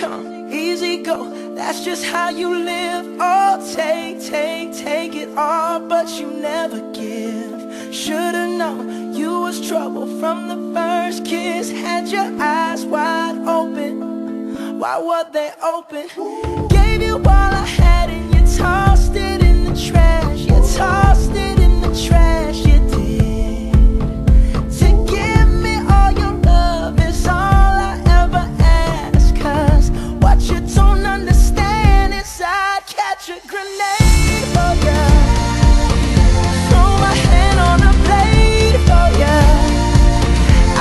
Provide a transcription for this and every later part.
come, easy go. That's just how you live. Oh, take it all, but you never give. Should've known you was trouble from the first kiss. Had your eyes wide open. Why were they open? Gave you all I had and you tossed it in the trash. You tossed it in the trash, you did. To give me all your love is all I ever ask. Cause what you don't understand is I'd catch a grenade for ya. Throw my hand on a blade for ya.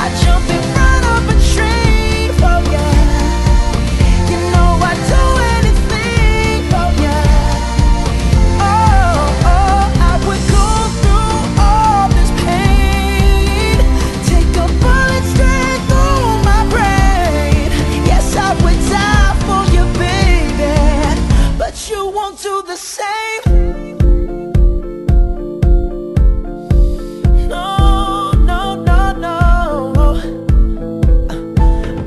I'd jump in front of a train for ya. You know I'd do anything for ya. Oh, I would go through all this pain. Take a bullet straight through my brain. Yes, I would die for you, baby, but you won't do the same. No, no, no, no.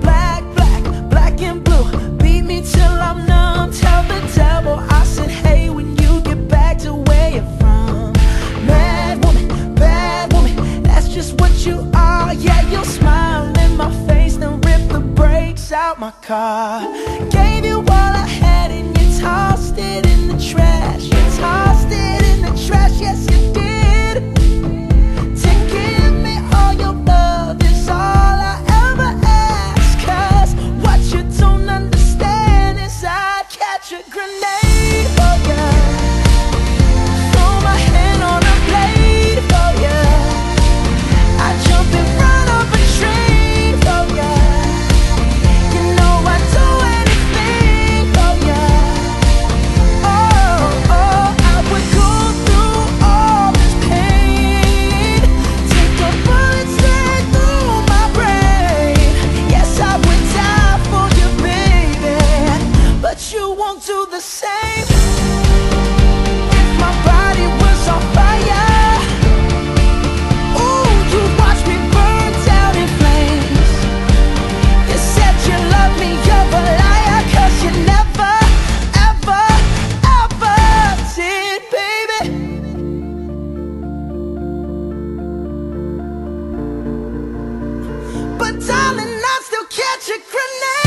Black and blue. Beat me till I'm numb. Tell the devil I said hey when you get back to where you're from. Mad woman, bad woman, that's just what you are. Yeah, you'll smile in my face, then rip the brakes out my car. Gave you all I had and you tossed it in the trash. You tossed it in the trash, yes you did. To give me all your love is all I ever ask. Cause what you don't understand is I'd catch a grenade for ya. Throw my hand on a blade for ya. I'd jump in front of a train for ya. You know I'd do anything for ya. Oh, I would go through all this pain. Take a bullet straight through my brain. Yes, I would die for you, baby, but you won't do the same. If my body was on fire, ooh, you'd watch me burn down in flames. You said you loved me, you're a liar, cause you never, ever, ever did, baby. But darling, I still catch a grenade.